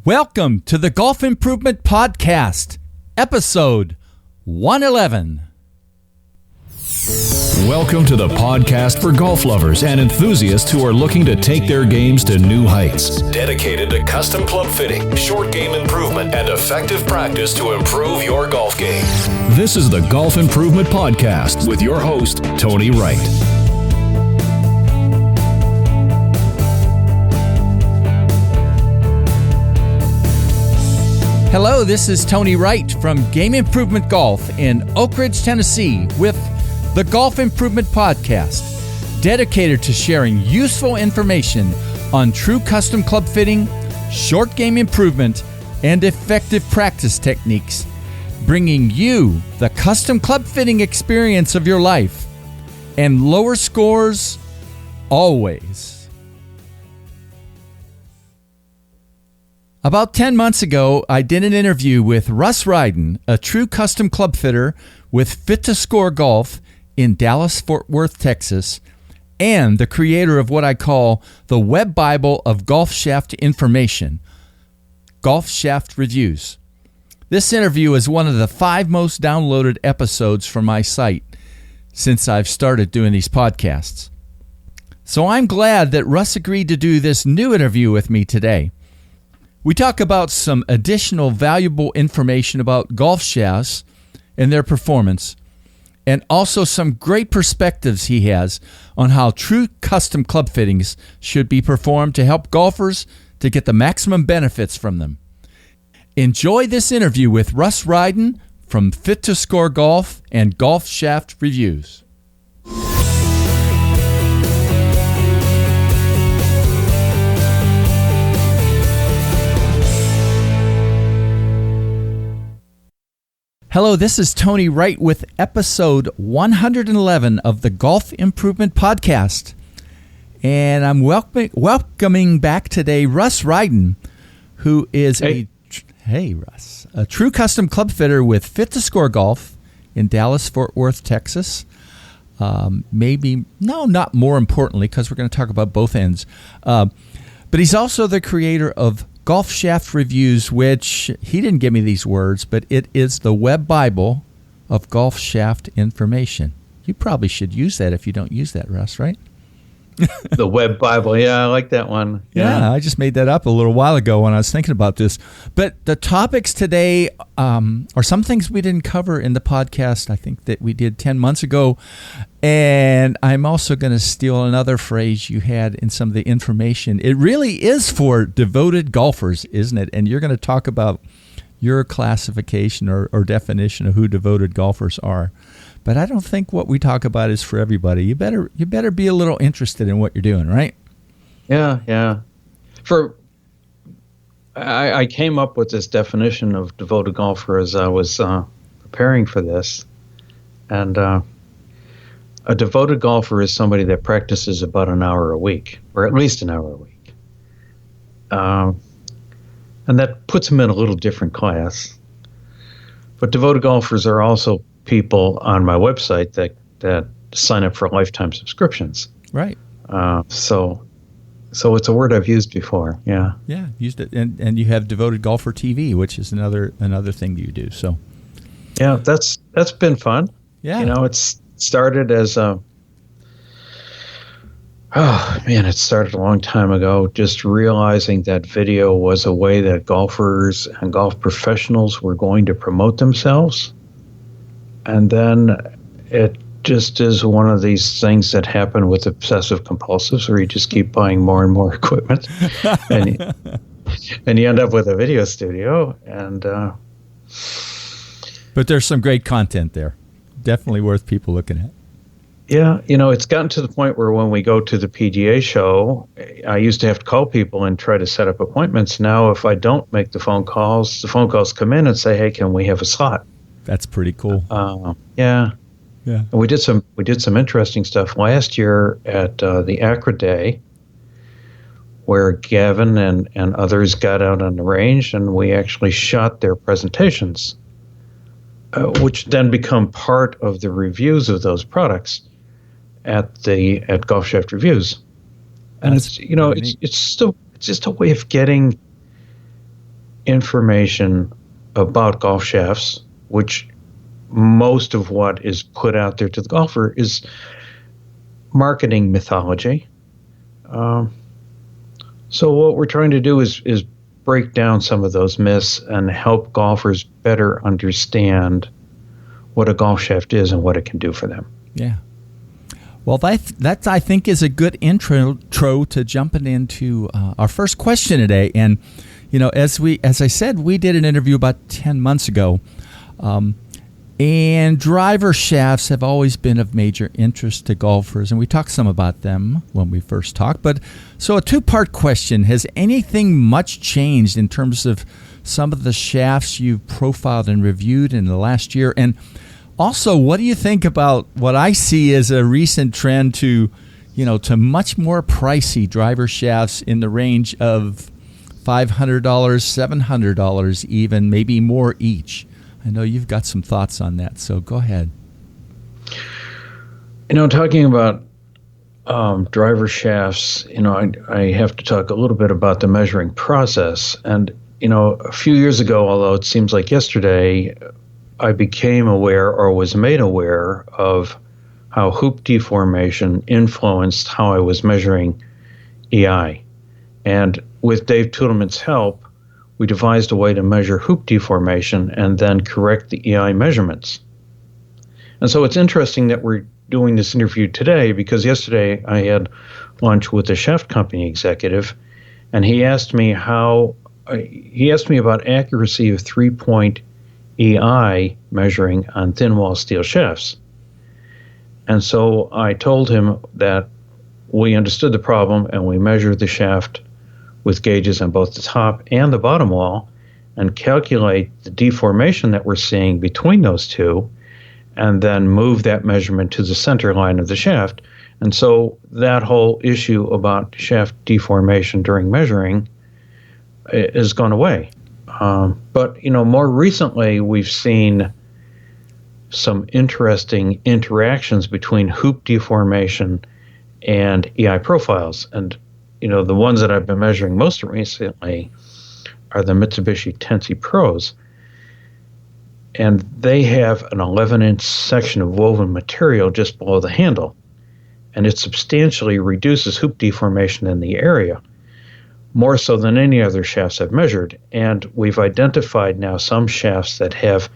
Welcome to the Golf Improvement Podcast, episode 111. Welcome to the podcast for golf lovers and enthusiasts who are looking to take their games to new heights. Dedicated to custom club fitting, short game improvement, and effective practice to improve your golf game. This is the Golf Improvement Podcast with your host, Tony Wright. Hello, this is Tony Wright from Game Improvement Golf in Oak Ridge, Tennessee with the Golf Improvement Podcast, dedicated to sharing useful information on true custom club fitting, short game improvement, and effective practice techniques, bringing you the custom club fitting experience of your life and lower scores always. About 10 months ago, I did an interview with Russ Ryden, a true custom club fitter with Fit to Score Golf in Dallas-Fort Worth, Texas, and the creator of what I call the Web Bible of golf shaft information, Golf Shaft Reviews. This interview is one of the 5 most downloaded episodes from my site since I've started doing these podcasts. So I'm glad that Russ agreed to do this new interview with me today. We talk about some additional valuable information about golf shafts and their performance, and also some great perspectives he has on how true custom club fittings should be performed to help golfers to get the maximum benefits from them. Enjoy this interview with Russ Ryden from Fit to Score Golf and Golf Shaft Reviews. Hello, this is Tony Wright with episode 111 of the Golf Improvement Podcast. And I'm welcoming back today Russ Ryden, who is a true custom club fitter with Fit to Score Golf in Dallas-Fort Worth, Texas. Not more importantly, because we're going to talk about both ends. But he's also the creator of Golf Shaft Reviews, which he didn't give me these words, but it is the Web Bible of golf shaft information. You probably should use that if you don't use that, Russ, right? The Web Bible. Yeah, I like that one. Yeah, I just made that up a little while ago when I was thinking about this. But the topics today are some things we didn't cover in the podcast, I think, that we did 10 months ago. And I'm also going to steal another phrase you had in some of the information. It really is for devoted golfers, isn't it? And you're going to talk about your classification or definition of who devoted golfers are. But I don't think what we talk about is for everybody. You better be a little interested in what you're doing, right? Yeah. I came up with this definition of devoted golfer as I was preparing for this. And a devoted golfer is somebody that practices about an hour a week, or at least an hour a week. And that puts them in a little different class. But devoted golfers are also people on my website that sign up for lifetime subscriptions. Right. So it's a word I've used before. Yeah. Yeah, used it, and you have Devoted Golfer TV, which is another thing that you do. So. Yeah, that's been fun. Yeah. It's started as it started a long time ago, just realizing that video was a way that golfers and golf professionals were going to promote themselves. And then it just is one of these things that happen with obsessive compulsives where you just keep buying more and more equipment and you end up with a video studio. But there's some great content there. Definitely worth people looking at. Yeah, it's gotten to the point where when we go to the PGA show, I used to have to call people and try to set up appointments. Now, if I don't make the phone calls come in and say, "Hey, can we have a slot?" That's pretty cool. Yeah. And we did some interesting stuff last year at the Acra Day, where Gavin and others got out on the range and we actually shot their presentations, which then become part of the reviews of those products at Golf Shaft Reviews. And it's just a way of getting information about golf shafts, which most of what is put out there to the golfer is marketing mythology. So what we're trying to do is break down some of those myths and help golfers better understand what a golf shaft is and what it can do for them. Yeah. Well, that I think is a good intro to jumping into our first question today. And as I said, we did an interview about 10 months ago, and driver shafts have always been of major interest to golfers, and we talked some about them when we first talked. But so a two-part question: has anything much changed in terms of some of the shafts you've profiled and reviewed in the last year? And also, what do you think about what I see as a recent trend to much more pricey driver shafts in the range of $500, $700 even, maybe more each? I know you've got some thoughts on that, so go ahead. Talking about driver shafts, I have to talk a little bit about the measuring process. And, a few years ago, although it seems like yesterday, I became aware or was made aware of how hoop deformation influenced how I was measuring EI. And with Dave Tudelman's help, we devised a way to measure hoop deformation and then correct the EI measurements. And so it's interesting that we're doing this interview today, because yesterday I had lunch with a shaft company executive, and he asked me about accuracy of 3-point EI measuring on thin wall steel shafts. And so I told him that we understood the problem, and we measured the shaft with gauges on both the top and the bottom wall and calculate the deformation that we're seeing between those two, and then move that measurement to the center line of the shaft. And so that whole issue about shaft deformation during measuring has gone away. But more recently, we've seen some interesting interactions between hoop deformation and EI profiles. And, the ones that I've been measuring most recently are the Mitsubishi Tensi Pros. And they have an 11-inch section of woven material just below the handle. And it substantially reduces hoop deformation in the area, more so than any other shafts I've measured. And we've identified now some shafts that have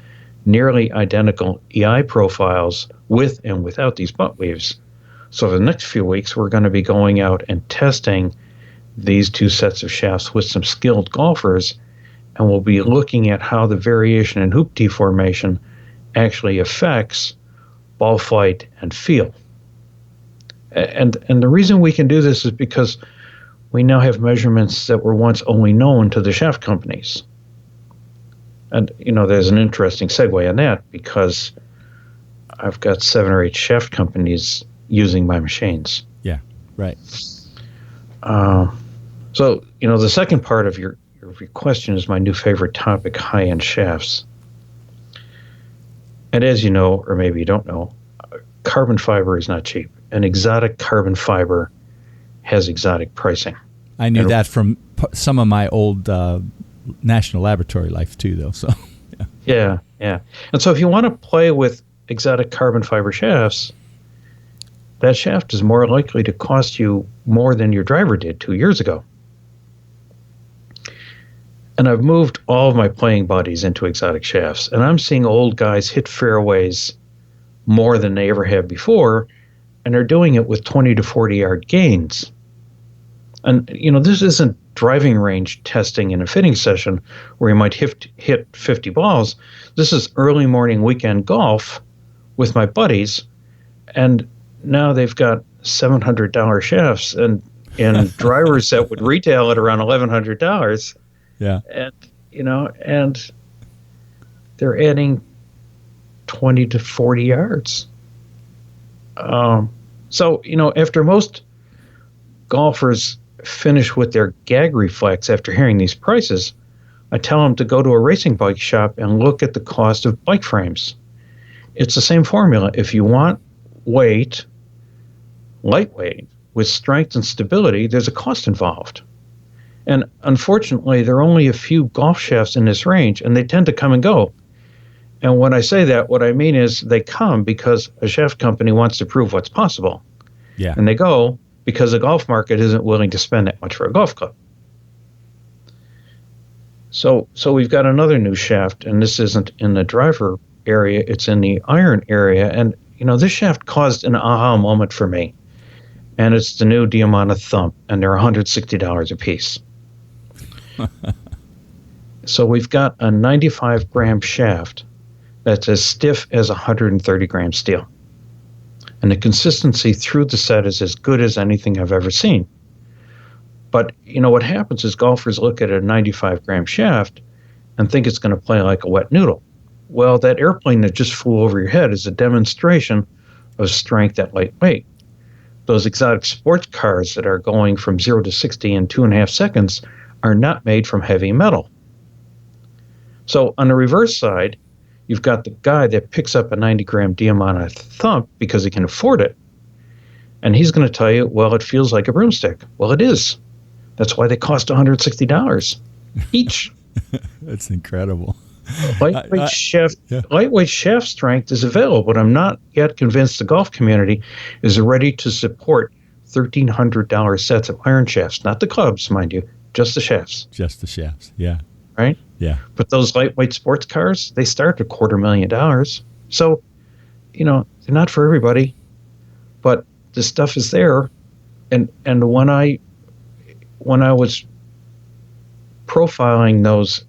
nearly identical EI profiles with and without these butt weaves. So for the next few weeks, we're going to be going out and testing these two sets of shafts with some skilled golfers, and we'll be looking at how the variation in hoop deformation actually affects ball flight and feel. And the reason we can do this is because we now have measurements that were once only known to the shaft companies. And, there's an interesting segue on that, because I've got 7 or 8 shaft companies using my machines. Yeah, right. So, the second part of your question is my new favorite topic, high-end shafts. And as you know, or maybe you don't know, carbon fiber is not cheap. An exotic carbon fiber has exotic pricing. I knew that from some of my old National Laboratory life too, though. So, yeah. And so if you want to play with exotic carbon fiber shafts, that shaft is more likely to cost you more than your driver did 2 years ago. And I've moved all of my playing buddies into exotic shafts, and I'm seeing old guys hit fairways more than they ever have before, and they're doing it with 20 to 40 yard gains. And, this isn't driving range testing in a fitting session where you might hit 50 balls. This is early morning weekend golf with my buddies, and now they've got $700 shafts and drivers that would retail at around $1,100. Yeah. And they're adding 20 to 40 yards. So, after most golfers finish with their gag reflex after hearing these prices, I tell them to go to a racing bike shop and look at the cost of bike frames. It's the same formula. If you want lightweight, with strength and stability, there's a cost involved. And unfortunately, there are only a few golf shafts in this range, and they tend to come and go. And when I say that, what I mean is they come because a shaft company wants to prove what's possible. Yeah. And they go because the golf market isn't willing to spend that much for a golf club. So we've got another new shaft, and this isn't in the driver area, it's in the iron area. And, this shaft caused an aha moment for me. And it's the new Diamante Thump, and they're $160 a piece. So we've got a 95-gram shaft that's as stiff as 130-gram steel. And the consistency through the set is as good as anything I've ever seen. But, what happens is golfers look at a 95-gram shaft and think it's going to play like a wet noodle. Well, that airplane that just flew over your head is a demonstration of strength at lightweight. Those exotic sports cars that are going from 0 to 60 in 2.5 seconds are not made from heavy metal. So on the reverse side, you've got the guy that picks up a 90-gram Diamante Thump because he can afford it. And he's going to tell you, well, it feels like a broomstick. Well, it is. That's why they cost $160 each. That's incredible. Lightweight shaft strength is available, but I'm not yet convinced the golf community is ready to support $1,300 sets of iron shafts. Not the clubs, mind you, just the shafts. Just the shafts, yeah. Right? Yeah. But those lightweight sports cars, they start at $250,000. So, they're not for everybody, but the stuff is there. And when I was profiling those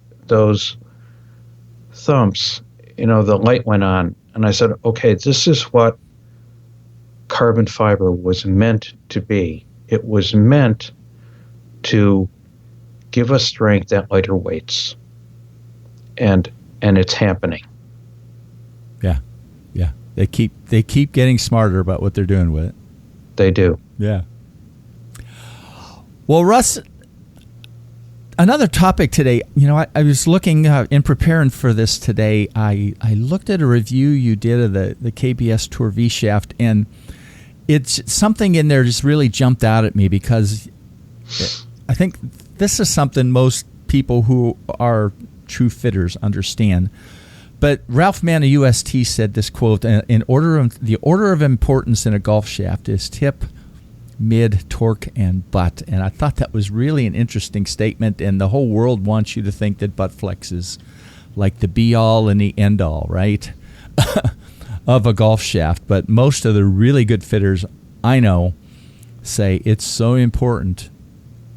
thumps, the light went on, and I said, okay, this is what carbon fiber was meant to be. It was meant to give us strength at lighter weights, and it's happening. Yeah. They keep getting smarter about what they're doing with it. They do. Yeah. Well, Russ, another topic today. I was looking in preparing for this today. I looked at a review you did of the KBS Tour V shaft, and it's something in there just really jumped out at me because I think this is something most people who are true fitters understand. But Ralph Mann of UST said this quote: the order of importance in a golf shaft is tip, mid, torque, and butt. And I thought that was really an interesting statement, and the whole world wants you to think that butt flex is like the be-all and the end-all, right, of a golf shaft. But most of the really good fitters I know say it's so important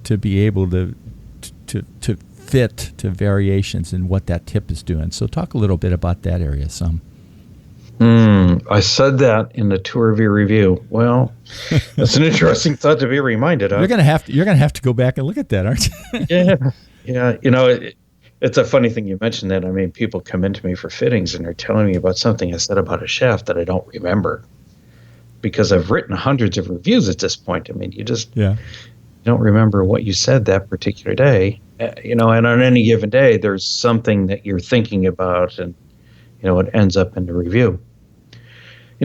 to be able to fit to variations in what that tip is doing. So talk a little bit about that area some. I said that in the Tour V review. Well, that's an interesting thought to be reminded of. You're gonna have to go back and look at that, aren't you? Yeah. It's a funny thing you mentioned that. I mean, people come into me for fittings and they're telling me about something I said about a shaft that I don't remember because I've written hundreds of reviews at this point. I mean, you just don't remember what you said that particular day. And on any given day, there's something that you're thinking about, and it ends up in the review.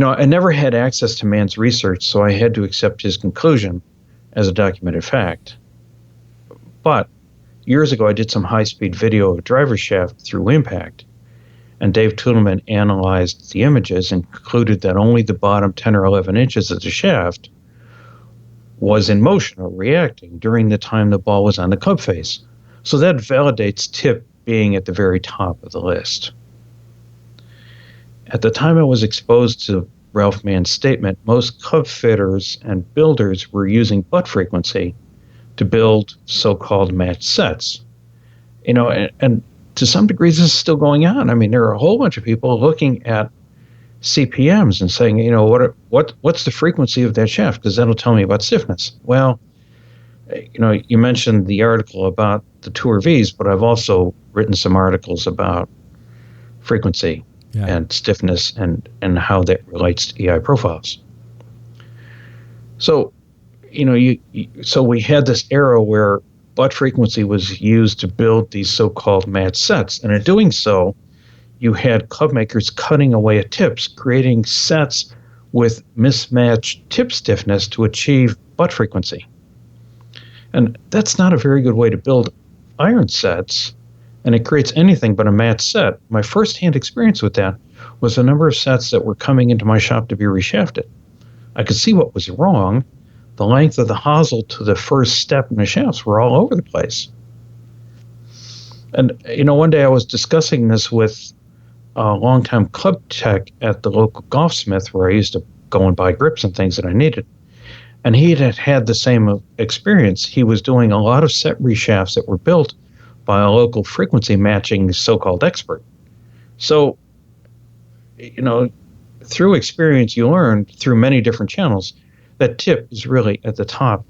I never had access to Mann's research, so I had to accept his conclusion as a documented fact. But years ago, I did some high-speed video of a driver shaft through impact, and Dave Tudelman analyzed the images and concluded that only the bottom 10 or 11 inches of the shaft was in motion or reacting during the time the ball was on the club face. So that validates tip being at the very top of the list. At the time I was exposed to Ralph Mann's statement, most club fitters and builders were using butt frequency to build so-called match sets. And to some degree, this is still going on. I mean, there are a whole bunch of people looking at CPMs and saying, what's the frequency of that shaft? Because that'll tell me about stiffness. Well, you mentioned the article about the Tour Vs, but I've also written some articles about frequency and stiffness and how that relates to EI profiles. So, so we had this era where butt frequency was used to build these so-called match sets. And in doing so, you had club makers cutting away at tips, creating sets with mismatched tip stiffness to achieve butt frequency. And that's not a very good way to build iron sets, and it creates anything but a matched set. My first-hand experience with that was a number of sets that were coming into my shop to be reshafted. I could see what was wrong. The length of the hosel to the first step in the shafts were all over the place. And, one day I was discussing this with a longtime club tech at the local golfsmith where I used to go and buy grips and things that I needed. And he had the same experience. He was doing a lot of set reshafts that were built by a local frequency matching so-called expert. So, through experience, you learn through many different channels that tip is really at the top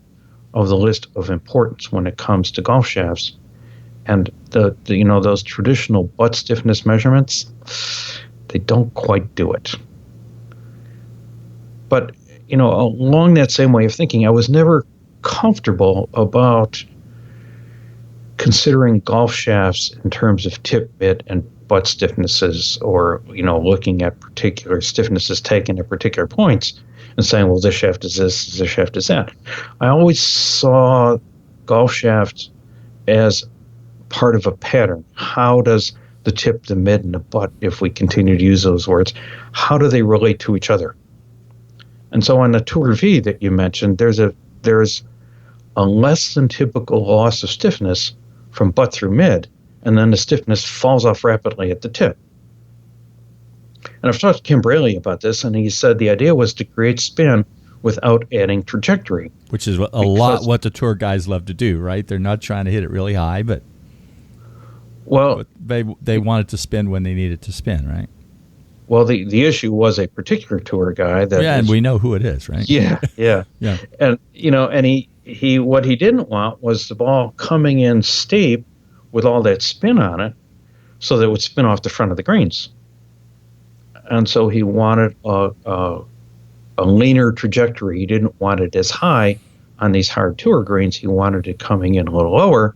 of the list of importance when it comes to golf shafts. And those traditional butt stiffness measurements, they don't quite do it. But, along that same way of thinking, I was never comfortable about considering golf shafts in terms of tip bit and butt stiffnesses, or, looking at particular stiffnesses taken at particular points and saying, well, this shaft is this shaft is that. I always saw golf shafts as part of a pattern. How does the tip, the mid, and the butt, if we continue to use those words, how do they relate to each other? And so on the Tour V that you mentioned, there's a less than typical loss of stiffness from butt through mid, and then the stiffness falls off rapidly at the tip. And I've talked to Kim Braley about this, and he said the idea was to create spin without adding trajectory. Which is a lot what the tour guys love to do, right? They're not trying to hit it really high, but they want it to spin when they need it to spin, right? Well, the issue was a particular tour guy that and we know who it is, right? Yeah. And and he what he didn't want was the ball coming in steep with all that spin on it, so that it would spin off the front of the greens. And so he wanted a leaner trajectory. He didn't want it as high on these hard tour greens. He wanted it coming in a little lower,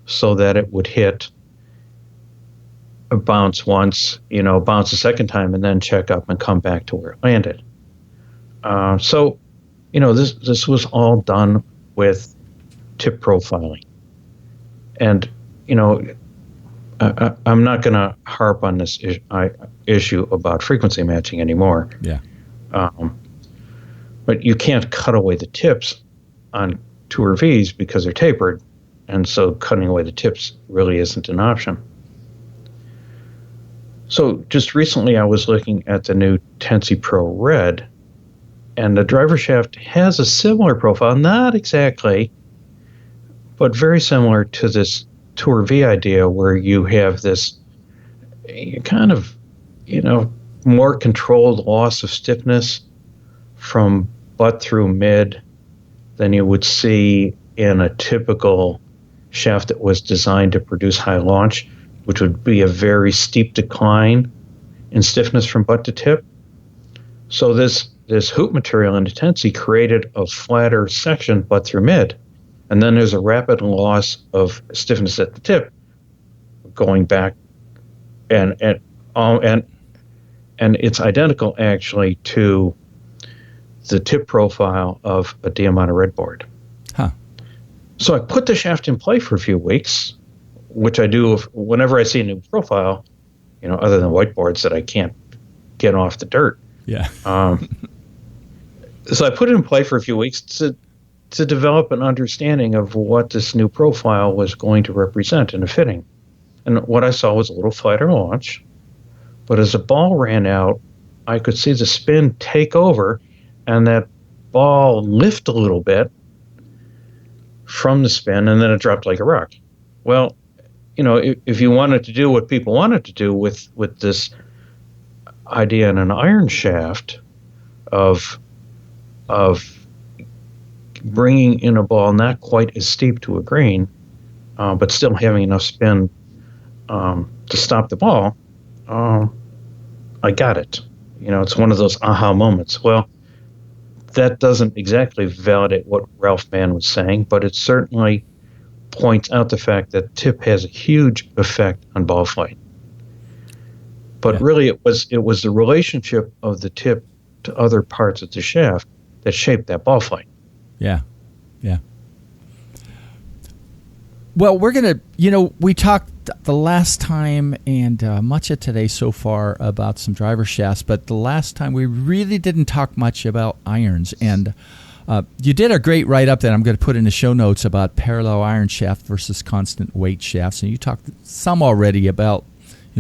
so that it would hit a bounce once, bounce a second time, and then check up and come back to where it landed. So this was all done with tip profiling. And, I'm not going to harp on this issue about frequency matching anymore. Yeah. But you can't cut away the tips on Tour Vs because they're tapered. And so cutting away the tips really isn't an option. So just recently I was looking at the new Tensi Pro Red, and the driver shaft has a similar profile, not exactly, but very similar to this Tour V idea, where you have this kind of, more controlled loss of stiffness from butt through mid than you would see in a typical shaft that was designed to produce high launch, which would be a very steep decline in stiffness from butt to tip. So this hoop material in the Tensi created a flatter section butt through mid, and then there's a rapid loss of stiffness at the tip, going back, and it's identical actually to the tip profile of a Diamante Red board. Huh. So I put the shaft in play for a few weeks, which I do whenever I see a new profile, other than whiteboards that I can't get off the dirt. Yeah. So I put it in play for a few weeks to develop an understanding of what this new profile was going to represent in a fitting. And what I saw was a little flatter launch, but as the ball ran out, I could see the spin take over and that ball lift a little bit from the spin, and then it dropped like a rock. Well, if you wanted to do what people wanted to do with this idea in an iron shaft of bringing in a ball not quite as steep to a green, but still having enough spin to stop the ball, I got it. It's one of those aha moments. Well, that doesn't exactly validate what Ralph Mann was saying, but it certainly points out the fact that tip has a huge effect on ball flight. But really, it was the relationship of the tip to other parts of the shaft that shaped that ball flight. Yeah. Well, we're going to, we talked the last time and much of today so far about some driver shafts, but the last time we really didn't talk much about irons. And you did a great write-up that I'm going to put in the show notes about parallel iron shaft versus constant weight shafts. And you talked some already about,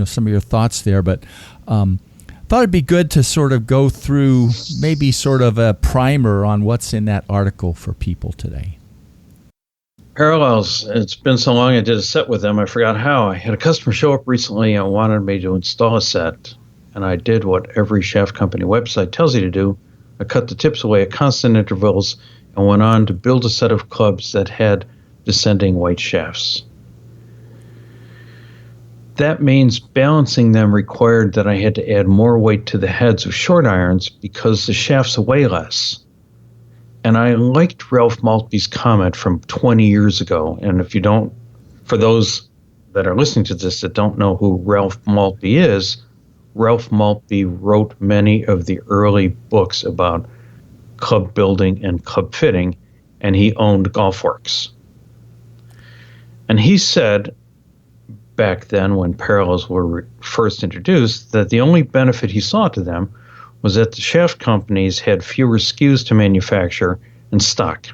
some of your thoughts there, but thought it'd be good to sort of go through maybe sort of a primer on what's in that article for people today. Parallels, it's been so long I did a set with them, I forgot how. I had a customer show up recently and wanted me to install a set, and I did what every shaft company website tells you to do. I cut the tips away at constant intervals and went on to build a set of clubs that had descending weight shafts. That means balancing them required that I had to add more weight to the heads of short irons because the shafts weigh less. And I liked Ralph Maltby's comment from 20 years ago. And if you don't, for those that are listening to this that don't know who Ralph Maltby is, Ralph Maltby wrote many of the early books about club building and club fitting, and he owned Golfworks. And he said back then when parallels were first introduced that the only benefit he saw to them was that the shaft companies had fewer SKUs to manufacture and stock.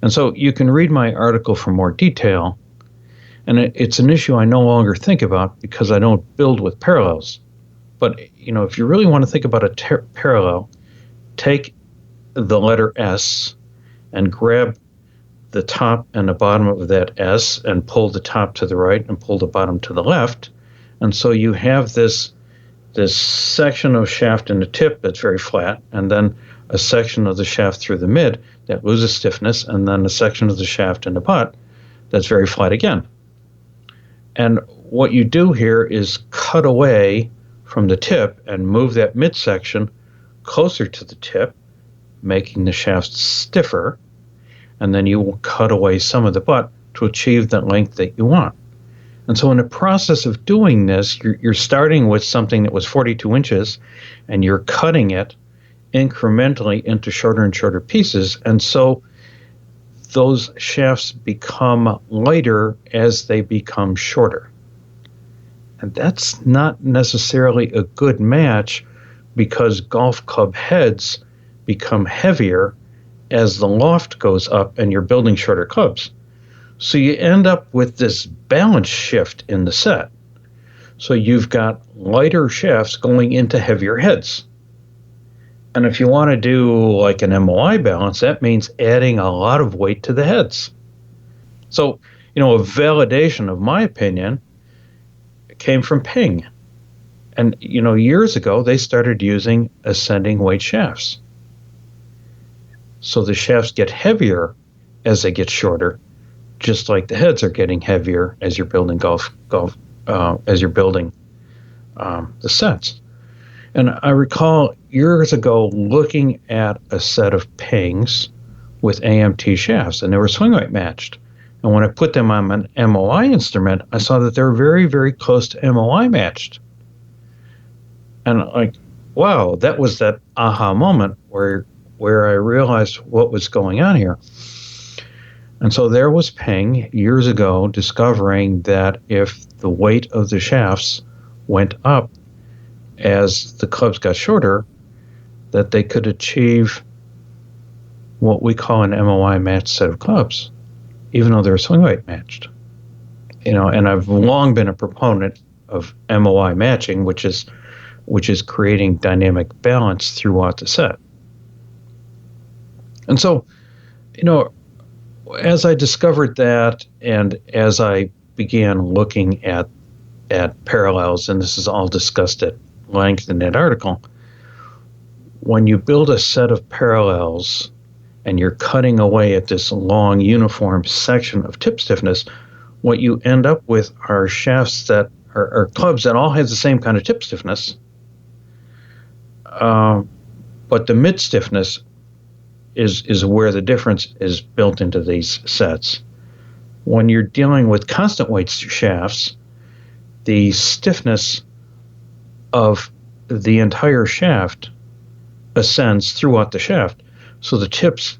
And so you can read my article for more detail, and it's an issue I no longer think about because I don't build with parallels. But, if you really want to think about a parallel, take the letter S and grab the top and the bottom of that S and pull the top to the right and pull the bottom to the left. And so you have this section of shaft in the tip that's very flat, and then a section of the shaft through the mid that loses stiffness, and then a section of the shaft in the butt that's very flat again. And what you do here is cut away from the tip and move that midsection closer to the tip, making the shaft stiffer, and then you will cut away some of the butt to achieve the length that you want. And so in the process of doing this, you're starting with something that was 42 inches, and you're cutting it incrementally into shorter and shorter pieces. And so those shafts become lighter as they become shorter. And that's not necessarily a good match because golf club heads become heavier as the loft goes up and you're building shorter clubs. So you end up with this balance shift in the set. So you've got lighter shafts going into heavier heads. And if you want to do like an MOI balance, that means adding a lot of weight to the heads. So, a validation of my opinion came from Ping. And, years ago, they started using ascending weight shafts. So the shafts get heavier as they get shorter, just like the heads are getting heavier as you're building as you're building the sets. And I recall years ago looking at a set of Pings with AMT shafts, and they were swing weight matched. And when I put them on an MOI instrument, I saw that they're very, very close to MOI matched. And wow, that was that aha moment where I realized what was going on here. And so there was Ping years ago discovering that if the weight of the shafts went up as the clubs got shorter, that they could achieve what we call an MOI matched set of clubs, even though they're swing weight matched. And I've long been a proponent of MOI matching, which is creating dynamic balance throughout the set. And so, as I discovered that, and as I began looking at parallels, and this is all discussed at length in that article, when you build a set of parallels and you're cutting away at this long uniform section of tip stiffness, what you end up with are shafts that are clubs that all have the same kind of tip stiffness, but the mid stiffness is where the difference is built into these sets. When you're dealing with constant weight shafts, the stiffness of the entire shaft ascends throughout the shaft. So the tips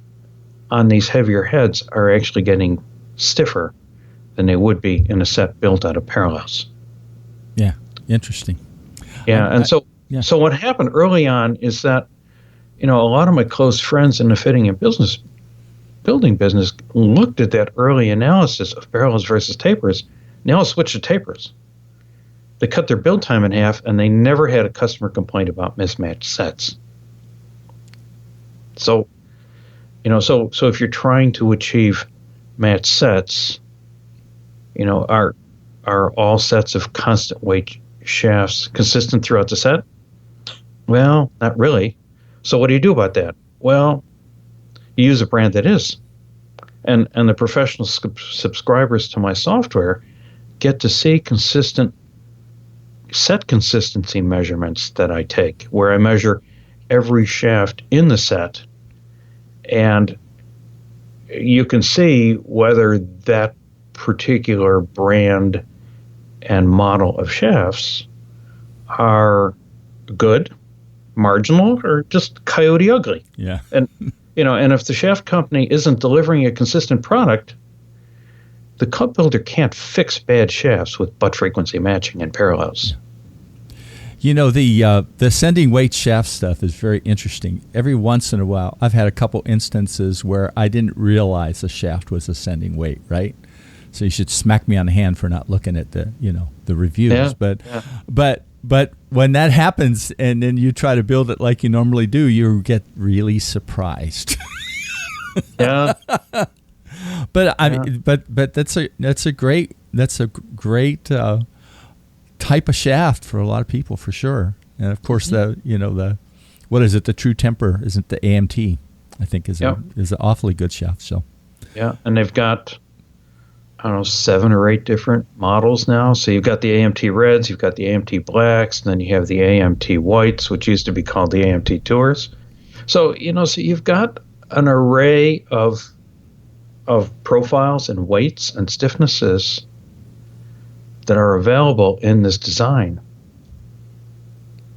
on these heavier heads are actually getting stiffer than they would be in a set built out of parallels. Yeah, interesting. Yeah, so what happened early on is that, a lot of my close friends in the fitting and building business looked at that early analysis of parallels versus tapers, and they all switched to tapers. They cut their build time in half, and they never had a customer complaint about mismatched sets. So, so if you're trying to achieve matched sets, are all sets of constant weight shafts consistent throughout the set? Well, not really. So what do you do about that? Well, you use a brand that is. And the professional subscribers to my software get to see consistent set consistency measurements that I take, where I measure every shaft in the set, and you can see whether that particular brand and model of shafts are good, marginal, or just coyote ugly. Yeah. And and if the shaft company isn't delivering a consistent product, the club builder can't fix bad shafts with butt frequency matching and parallels. The sending weight shaft stuff is very interesting. Every once in a while, I've had a couple instances where I didn't realize the shaft was a sending weight, right? So you should smack me on the hand for not looking at the reviews. Yeah. But when that happens and then you try to build it like you normally do, you get really surprised. Yeah. But that's a great type of shaft for a lot of people, for sure. And of course, the what is it? The True Temper, isn't the AMT? I think is an awfully good shaft. So yeah, and they've got 7 or 8 different models now. So you've got the AMT Reds, you've got the AMT Blacks, and then you have the AMT Whites, which used to be called the AMT Tours. So so you've got an array of profiles and weights and stiffnesses that are available in this design.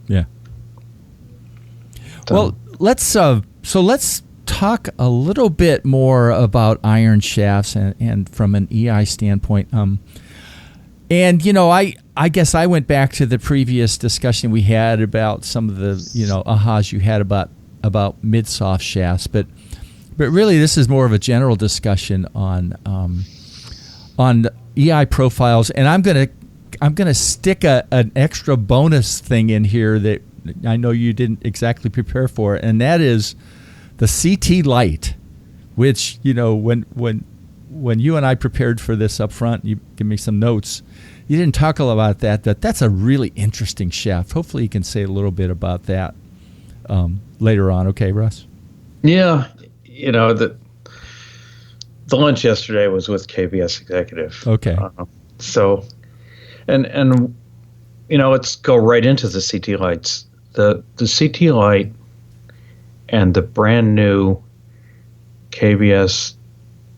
Yeah. Well, let's talk a little bit more about iron shafts and from an EI standpoint. I guess I went back to the previous discussion we had about some of the ahas you had about mid-soft shafts, but really this is more of a general discussion on EI profiles, and I'm gonna stick an extra bonus thing in here that I know you didn't exactly prepare for, and that is the CT light, which when you and I prepared for this up front, you give me some notes. You didn't talk a lot about that. That's a really interesting shaft. Hopefully, you can say a little bit about that later on. Okay, Russ? Yeah, the lunch yesterday was with KBS executive. Okay. So, and let's go right into the CT lights. The CT light and the brand new KBS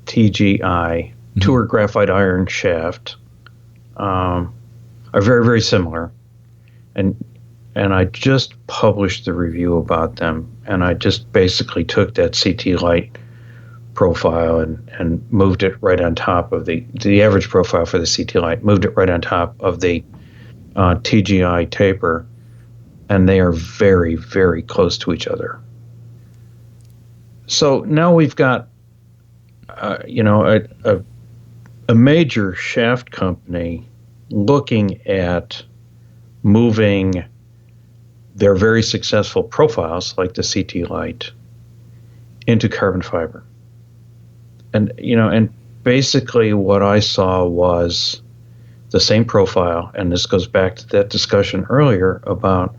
TGI Tour Graphite Iron Shaft are very, very similar. And I just published the review about them, and I just basically took that CT light profile and moved it right on top of the average profile for the CT light, moved it right on top of the TGI taper, and they are very, very close to each other. So now we've got, a major shaft company looking at moving their very successful profiles, like the CT light, into carbon fiber. And basically what I saw was the same profile, and this goes back to that discussion earlier about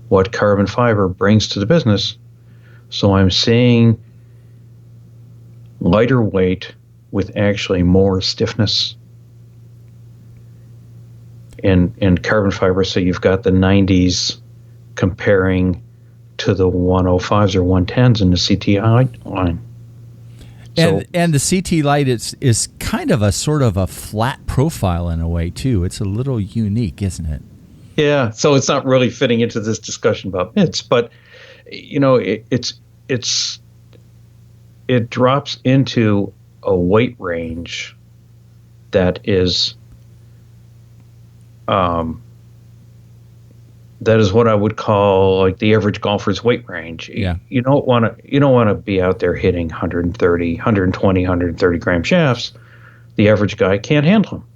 what carbon fiber brings to the business. So I'm seeing lighter weight with actually more stiffness in carbon fiber. So you've got the 90s comparing to the 105s or 110s in the CT line. And the CT light is kind of a sort of a flat profile in a way too. It's a little unique, isn't it? Yeah. So it's not really fitting into this discussion about mids, but it drops into a weight range that is what I would call like the average golfer's weight range. Yeah. You don't want to be out there hitting 130, 120, 130 gram shafts. The average guy can't handle them.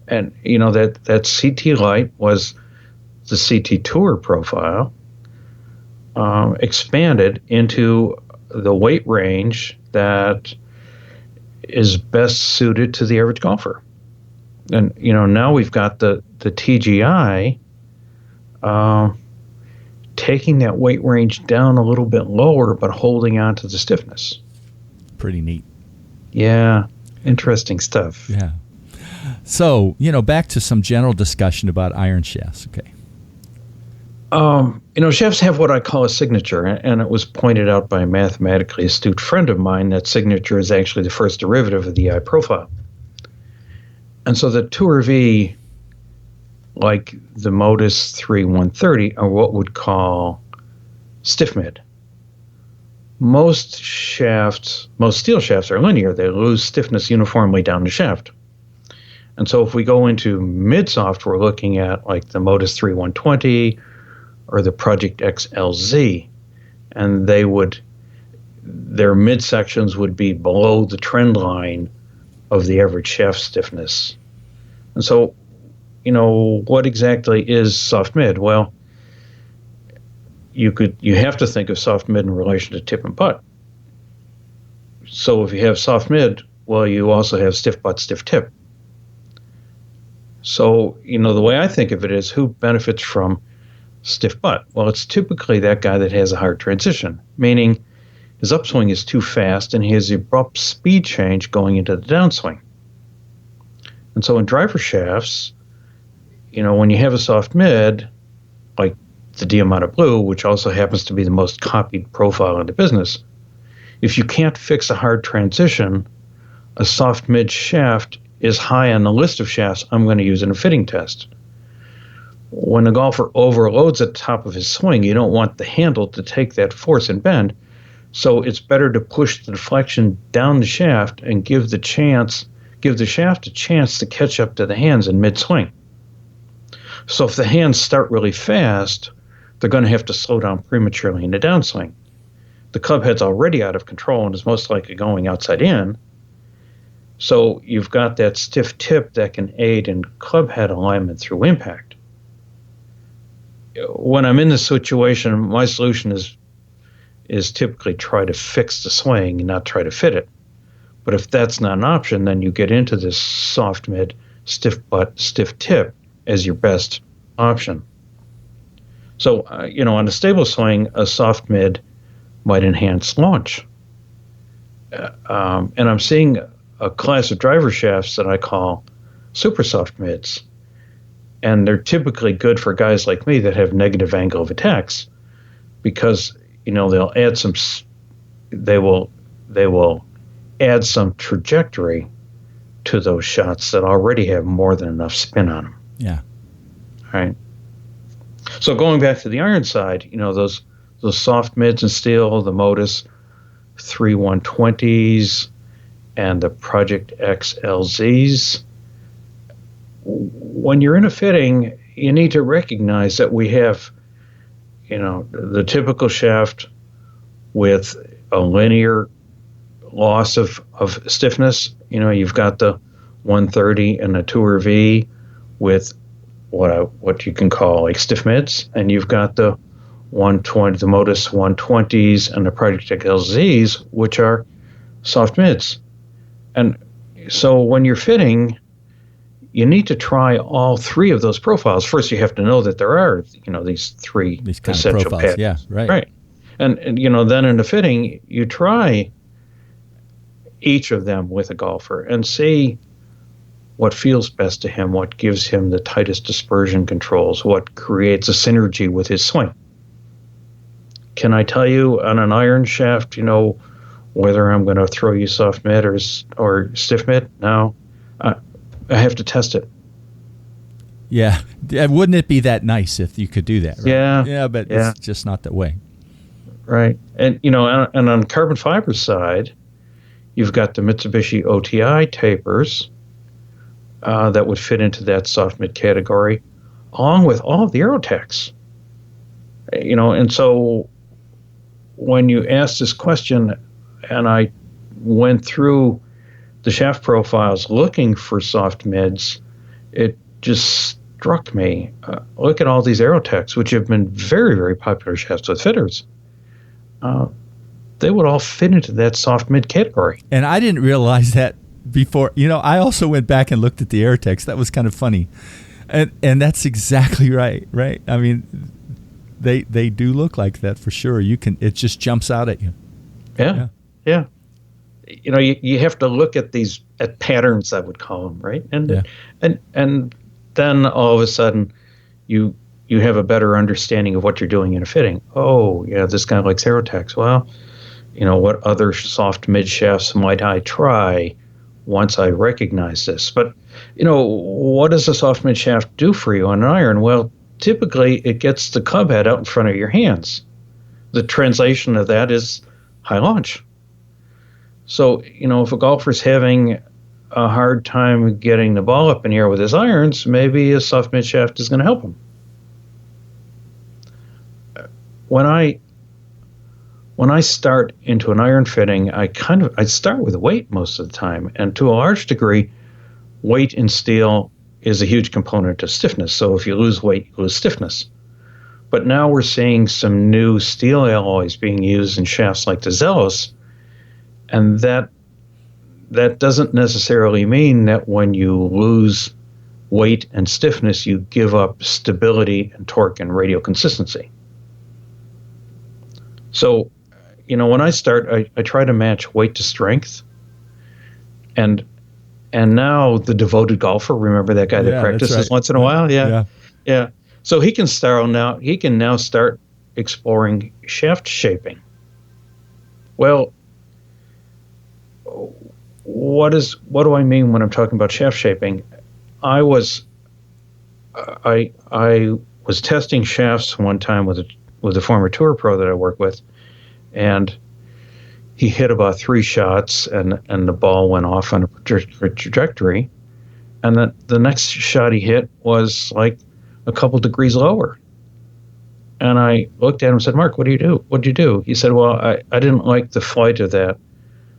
And that CT Lite was the CT Tour profile, expanded into the weight range that is best suited to the average golfer. And now we've got the TGI taking that weight range down a little bit lower, but holding on to the stiffness. Pretty neat. Yeah, interesting stuff. Yeah. So, back to some general discussion about iron shafts. Okay. Shafts have what I call a signature, and it was pointed out by a mathematically astute friend of mine that signature is actually the first derivative of the eye profile. And so the Tour V, like the Modus 3130, are what we'd call stiff mid. Most steel shafts are linear. They lose stiffness uniformly down the shaft. And so if we go into mid-soft, we're looking at like the Modus 3120 or the Project X LZ, and their midsections would be below the trend line of the average shaft stiffness. And so, what exactly is soft mid? Well, you have to think of soft mid in relation to tip and putt. So if you have soft mid, well, you also have stiff putt, stiff tip. So, the way I think of it is who benefits from stiff putt? Well, it's typically that guy that has a hard transition, meaning his upswing is too fast and he has the abrupt speed change going into the downswing. And so in driver shafts, when you have a soft mid, like the Diamante Blue, which also happens to be the most copied profile in the business, if you can't fix a hard transition, a soft mid shaft is high on the list of shafts I'm going to use in a fitting test. When a golfer overloads at the top of his swing, you don't want the handle to take that force and bend. So it's better to push the deflection down the shaft and give the shaft a chance to catch up to the hands in mid-swing. So if the hands start really fast, they're going to have to slow down prematurely in the downswing. The club head's already out of control and is most likely going outside in. So you've got that stiff tip that can aid in club head alignment through impact. When I'm in this situation, my solution is typically try to fix the swing and not try to fit it. But if that's not an option, then you get into this soft mid, stiff butt, stiff tip as your best option. So, on a stable swing, a soft mid might enhance launch. And I'm seeing a class of driver shafts that I call super soft mids. And they're typically good for guys like me that have negative angle of attacks because, they'll add they will add some trajectory to those shots that already have more than enough spin on them. Yeah. All right. So going back to the iron side, those soft mids in steel, the Modus 3120s and the Project X LZs, when you're in a fitting, you need to recognize that we have, the typical shaft with a linear loss of stiffness. You've got the 130 and the Tour V with what you can call like stiff mids, and you've got the 120, the Modus 120s and the Project X LZs, which are soft mids. And so when you're fitting, you need to try all three of those profiles. First, you have to know that there are, these three essential patterns. Yeah, right. Right. And then in the fitting, you try each of them with a golfer and see what feels best to him, what gives him the tightest dispersion controls, what creates a synergy with his swing. Can I tell you on an iron shaft, whether I'm going to throw you soft mid or stiff mid? No. I have to test it. Yeah. Wouldn't it be that nice if you could do that? Right? Yeah. But it's just not that way. Right. And, and on the carbon fiber side, you've got the Mitsubishi OTI tapers, that would fit into that soft mid category, along with all of the Aerotechs. And so when you asked this question, and I went through the shaft profiles looking for soft mids, it just struck me. Look at all these Aerotechs, which have been very, very popular shafts with fitters. They would all fit into that soft mid category. And I didn't realize that before. I also went back and looked at the Aerotechs. That was kind of funny. And that's exactly right? I mean, they do look like that for sure. It just jumps out at you. Yeah. You have to look at at patterns, I would call them, right? And then all of a sudden you have a better understanding of what you're doing in a fitting. Oh, yeah, this guy likes Aerotechs. Well, what other soft mid shafts might I try once I recognize this? But, what does a soft mid shaft do for you on an iron? Well, typically it gets the club head out in front of your hands. The translation of that is high launch. So, if a golfer's having a hard time getting the ball up in the air with his irons, maybe a soft mid shaft is going to help him. When I start into an iron fitting, I start with weight most of the time, and to a large degree, weight in steel is a huge component of stiffness. So if you lose weight, you lose stiffness. But now we're seeing some new steel alloys being used in shafts like the Zelos, and that doesn't necessarily mean that when you lose weight and stiffness, you give up stability and torque and radial consistency. So, when I start, I try to match weight to strength. And now the devoted golfer, remember that guy that practices once in a while? Yeah. So he can now start exploring shaft shaping. Well, what do I mean when I'm talking about shaft shaping? I was testing shafts one time with a former tour pro that I work with, and he hit about 3 shots, and the ball went off on a trajectory, and then the next shot he hit was like a couple degrees lower. And I looked at him and said, "Mark, what do you do? What'd you do?" He said, "Well, I didn't like the flight of that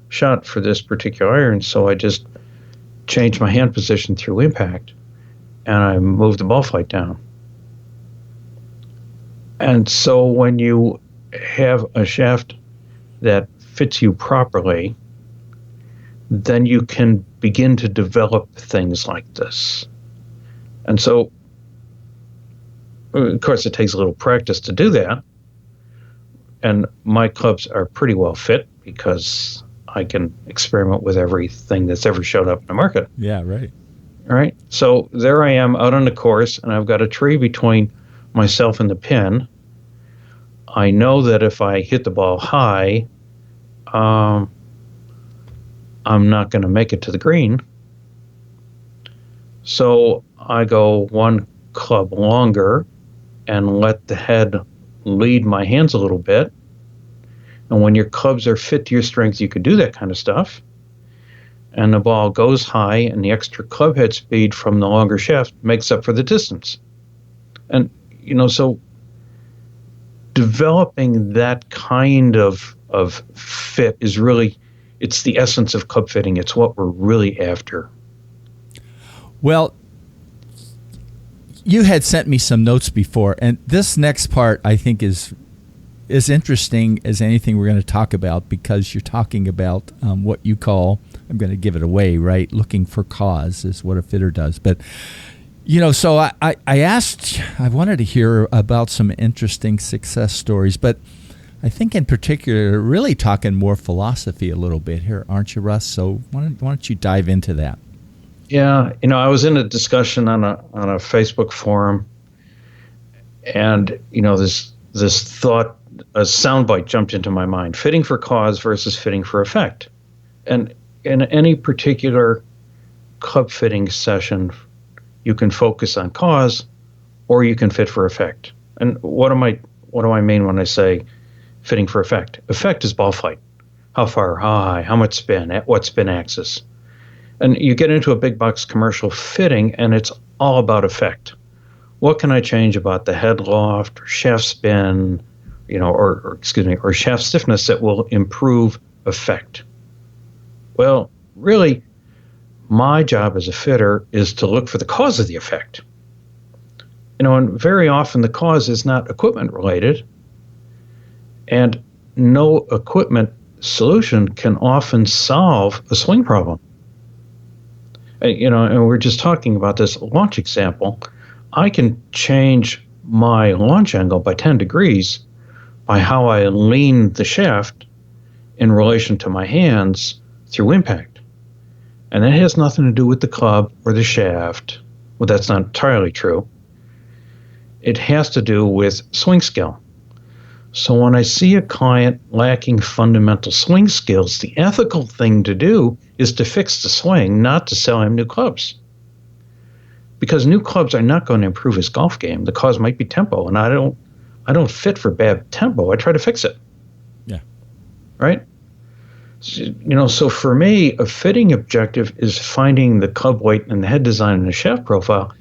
shot for this particular iron, so I just changed my hand position through impact, and I moved the ball flight down." And so when you have a shaft that fits you properly, then you can begin to develop things like this. And so, of course, it takes a little practice to do that. And my clubs are pretty well fit because I can experiment with everything that's ever showed up in the market. Yeah, right. All right. So there I am out on the course, and I've got a tree between myself and the pin. I know that if I hit the ball high, I'm not going to make it to the green. So I go one club longer and let the head lead my hands a little bit. And when your clubs are fit to your strength, you can do that kind of stuff. And the ball goes high, and the extra club head speed from the longer shaft makes up for the distance. And, so developing that kind of fit is really, it's the essence of club fitting. It's what we're really after. Well, you had sent me some notes before, and this next part I think is interesting as anything we're going to talk about, because you're talking about what you call, I'm going to give it away, right? Looking for cause is what a fitter does. But, so I wanted to hear about some interesting success stories, but I think in particular, really talking more philosophy a little bit here, aren't you, Russ? So why don't you dive into that? Yeah, I was in a discussion on a Facebook forum, and this thought, a soundbite jumped into my mind: fitting for cause versus fitting for effect. And in any particular club fitting session, you can focus on cause, or you can fit for effect. And what do I mean when I say fitting for effect? Effect is ball flight. How far, how high, how much spin, at what spin axis. And you get into a big box commercial fitting, and it's all about effect. What can I change about the head loft or shaft spin, or shaft stiffness that will improve effect? Well, really, my job as a fitter is to look for the cause of the effect. And very often the cause is not equipment related, and no equipment solution can often solve a swing problem. And we're just talking about this launch example. I can change my launch angle by 10 degrees by how I lean the shaft in relation to my hands through impact. And that has nothing to do with the club or the shaft. Well, that's not entirely true. It has to do with swing skill. So when I see a client lacking fundamental swing skills, the ethical thing to do is to fix the swing, not to sell him new clubs. Because new clubs are not going to improve his golf game. The cause might be tempo, and I don't fit for bad tempo. I try to fix it. Yeah. Right? So for me, a fitting objective is finding the club weight and the head design and the shaft profile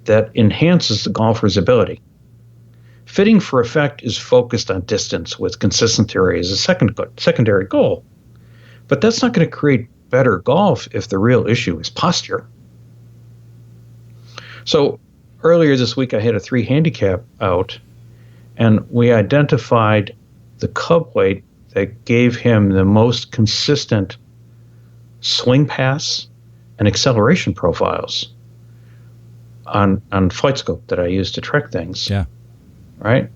that enhances the golfer's ability. Fitting for effect is focused on distance with consistent theory as a secondary goal. But that's not going to create better golf if the real issue is posture. So earlier this week, I had a 3 handicap out, and we identified the club weight that gave him the most consistent swing pass and acceleration profiles on Flight Scope that I use to track things. Yeah. Right?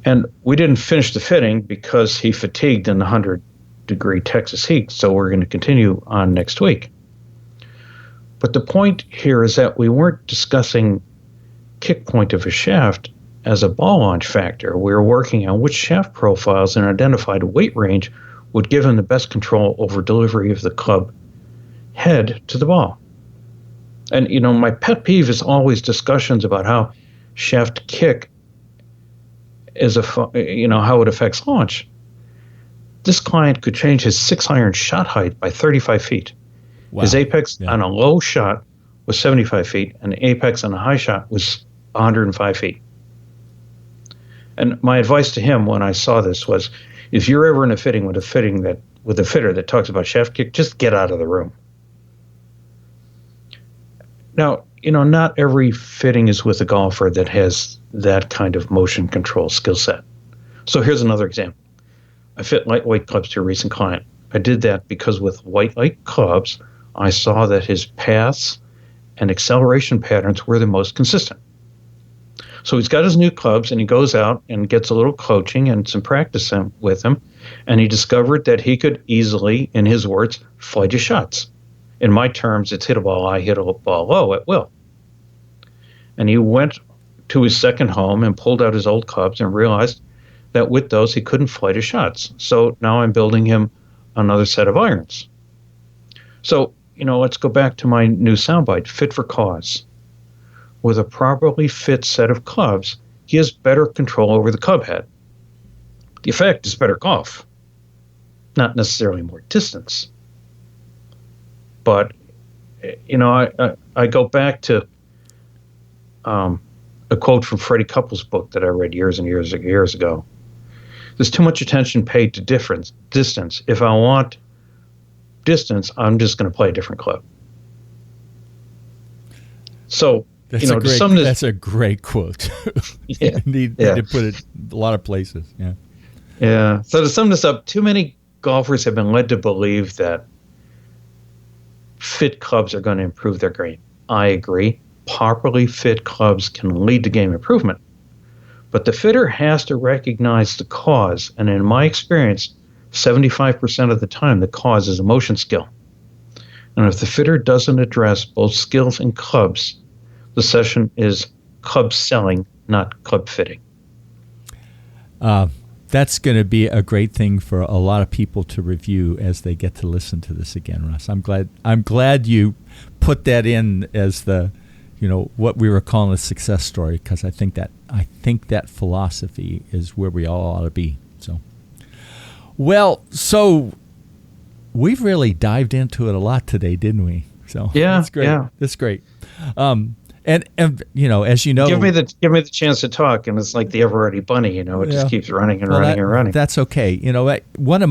And we didn't finish the fitting because he fatigued in the 100-degree Texas heat, so we're going to continue on next week. But the point here is that we weren't discussing kick point of a shaft as a ball launch factor. We were working on which shaft profiles and identified weight range would give him the best control over delivery of the club head to the ball. And, my pet peeve is always discussions about how shaft kick is how it affects launch. This client could change his 6-iron shot height by 35 feet. Wow. His apex on a low shot was 75 feet, and the apex on a high shot was 105 feet. And my advice to him when I saw this was, if you're ever in a fitting with a fitter that talks about shaft kick, just get out of the room. Now, not every fitting is with a golfer that has that kind of motion control skill set. So here's another example. I fit lightweight clubs to a recent client. I did that because with lightweight clubs, I saw that his paths and acceleration patterns were the most consistent. So he's got his new clubs, and he goes out and gets a little coaching and some practice with them, and he discovered that he could easily, in his words, flight his shots. In my terms, it's hit a ball high, hit a ball low at will. And he went to his second home and pulled out his old clubs and realized that with those, he couldn't flight his shots. So now I'm building him another set of irons. So, let's go back to my new soundbite, fit for cause. With a properly fit set of clubs, he has better control over the club head. The effect is better golf, not necessarily more distance. But, I go back to a quote from Freddie Couples' book that I read years and years ago. There's too much attention paid to distance. If I want distance, I'm just going to play a different club. So, that's a great quote. Yeah. need to put it a lot of places. Yeah. Yeah. So to sum this up, too many golfers have been led to believe that fit clubs are going to improve their game. I agree. Properly fit clubs can lead to game improvement. But the fitter has to recognize the cause. And in my experience, 75% of the time, the cause is a motion skill. And if the fitter doesn't address both skills and clubs, the session is club selling, not club fitting. That's going to be a great thing for a lot of people to review as they get to listen to this again, Russ. I'm glad you put that in as the, what we were calling a success story, because I think that philosophy is where we all ought to be. So we've really dived into it a lot today, didn't we? So yeah, that's great. Yeah. That's great. And as you know, give me the chance to talk, and it's like the ever-ready bunny. It just keeps running and running and running. That's okay. One of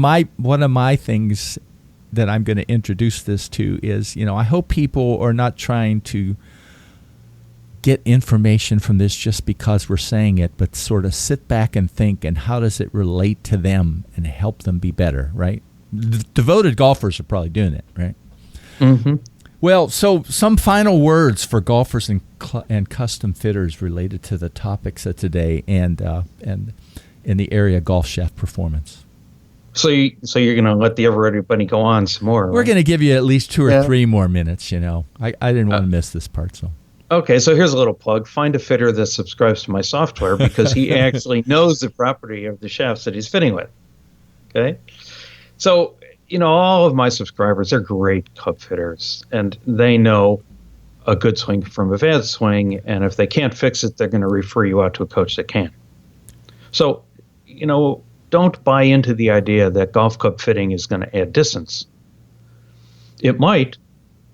my things that I'm going to introduce this to is, I hope people are not trying to get information from this just because we're saying it, but sort of sit back and think, and how does it relate to them and help them be better, right? Devoted golfers are probably doing it, right? Mm-hmm. Well, so some final words for golfers and custom fitters related to the topics of today and in the area of golf shaft performance. So you're going to let the ever-ready bunny go on some more? We're going to give you at least 2 or 3 more minutes. I didn't want to miss this part. So okay, so here's a little plug: find a fitter that subscribes to my software because he actually knows the property of the shafts that he's fitting with. Okay, so. All of my subscribers are great club fitters, and they know a good swing from a bad swing, and if they can't fix it, they're going to refer you out to a coach that can. So, don't buy into the idea that golf club fitting is going to add distance. It might,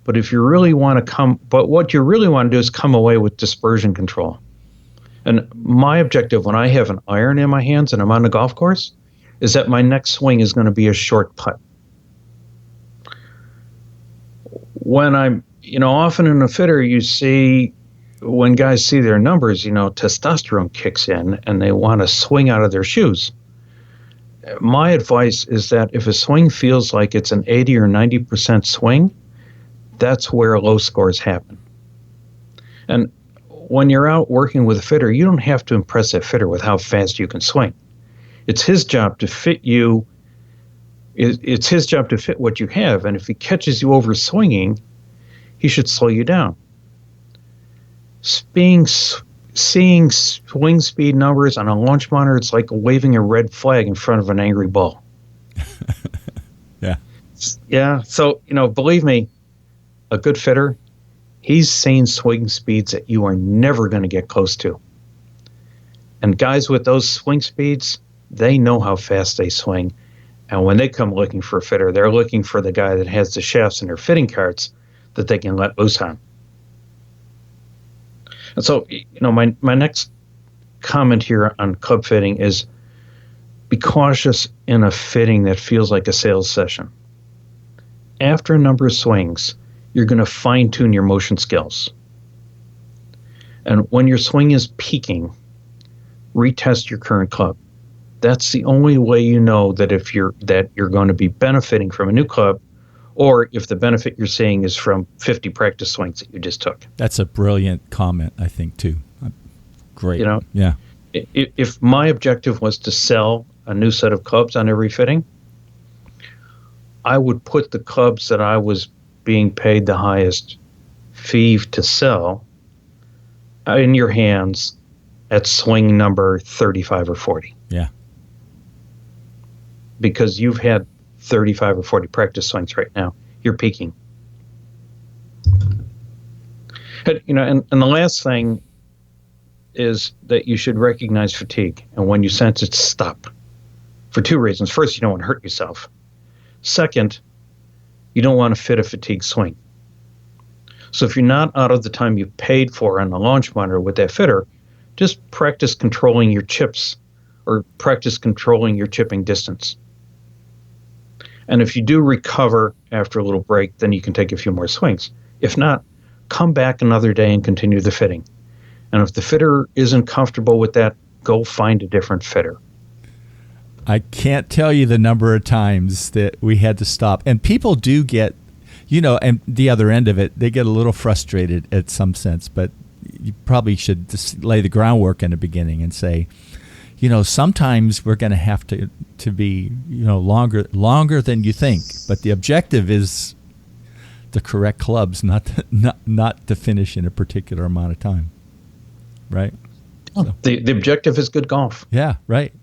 but what you really want to do is come away with dispersion control. And my objective when I have an iron in my hands and I'm on the golf course is that my next swing is going to be a short putt. When I'm, often in a fitter, you see when guys see their numbers, testosterone kicks in and they want to swing out of their shoes. My advice is that if a swing feels like it's an 80 or 90% swing, that's where low scores happen. And when you're out working with a fitter, you don't have to impress that fitter with how fast you can swing. It's his job to fit you. It's his job to fit what you have, and if he catches you over swinging, he should slow you down. Seeing swing speed numbers on a launch monitor, it's like waving a red flag in front of an angry bull. Yeah. So, believe me, a good fitter, he's seeing swing speeds that you are never going to get close to. And guys with those swing speeds, they know how fast they swing. And when they come looking for a fitter, they're looking for the guy that has the shafts in their fitting carts that they can let loose on. And so, my next comment here on club fitting is be cautious in a fitting that feels like a sales session. After a number of swings, you're going to fine-tune your motion skills. And when your swing is peaking, retest your current club. That's the only way you know that you're going to be benefiting from a new club, or if the benefit you're seeing is from 50 practice swings that you just took. That's a brilliant comment, I think, too. Great. Yeah. If my objective was to sell a new set of clubs on every fitting, I would put the clubs that I was being paid the highest fee to sell in your hands at swing number 35 or 40. Yeah. Because you've had 35 or 40 practice swings right now. You're peaking. And the last thing is that you should recognize fatigue. And when you sense it, stop. For 2 reasons. First, you don't want to hurt yourself. Second, you don't want to fit a fatigue swing. So if you're not out of the time you paid for on the launch monitor with that fitter, just practice controlling your chips or practice controlling your chipping distance. And if you do recover after a little break, then you can take a few more swings. If not, come back another day and continue the fitting. And if the fitter isn't comfortable with that, go find a different fitter. I can't tell you the number of times that we had to stop. And people do get, and the other end of it, they get a little frustrated at some sense. But you probably should just lay the groundwork in the beginning and say, sometimes we're going to have to be, longer than you think. But the objective is the correct clubs, not to finish in a particular amount of time. Right? So. The objective is good golf. Yeah, right.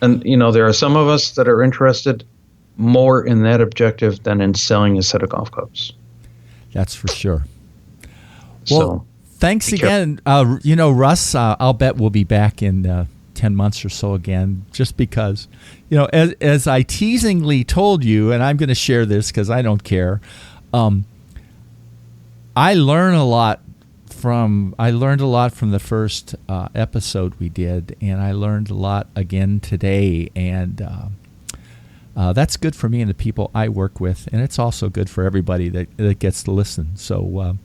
And, there are some of us that are interested more in that objective than in selling a set of golf clubs. That's for sure. Well, thanks again. Russ, I'll bet we'll be back in 10 months or so again, just because, as I teasingly told you, and I'm going to share this because I don't care, I learned a lot from the first episode we did, and I learned a lot again today, and that's good for me and the people I work with, and it's also good for everybody that gets to listen. So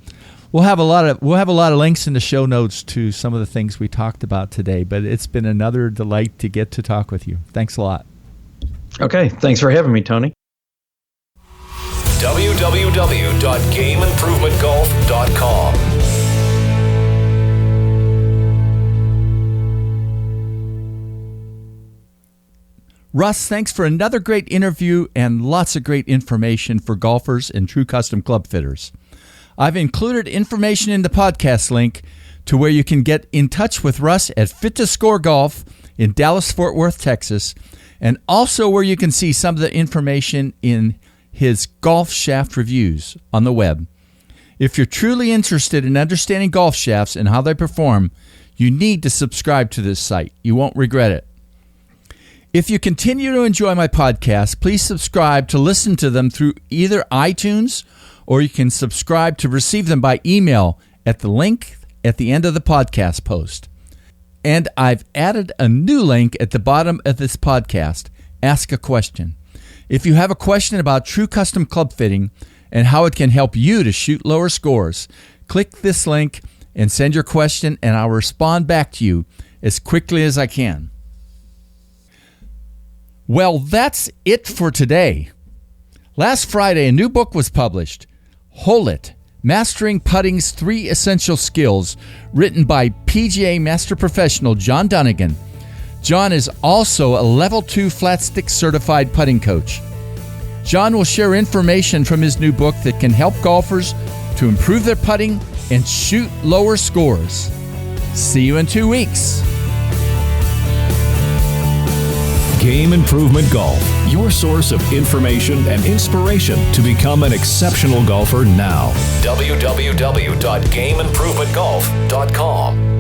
we'll have a lot of links in the show notes to some of the things we talked about today. But it's been another delight to get to talk with you. Thanks a lot. Okay, thanks for having me, Tony. www.gameimprovementgolf.com. Russ, thanks for another great interview and lots of great information for golfers and true custom club fitters. I've included information in the podcast link to where you can get in touch with Russ at Fit to Score Golf in Dallas, Fort Worth, Texas, and also where you can see some of the information in his golf shaft reviews on the web. If you're truly interested in understanding golf shafts and how they perform, you need to subscribe to this site. You won't regret it. If you continue to enjoy my podcast, please subscribe to listen to them through either iTunes, or you can subscribe to receive them by email at the link at the end of the podcast post. And I've added a new link at the bottom of this podcast, Ask a Question. If you have a question about true custom club fitting and how it can help you to shoot lower scores, click this link and send your question, and I'll respond back to you as quickly as I can. Well, that's it for today. Last Friday, a new book was published, Hole It, Mastering Putting's 3 Essential Skills, written by PGA Master Professional John Dunnigan. John is also a Level 2 Flat Stick Certified Putting Coach. John will share information from his new book that can help golfers to improve their putting and shoot lower scores. See you in 2 weeks. Game Improvement Golf, your source of information and inspiration to become an exceptional golfer now. www.gameimprovementgolf.com.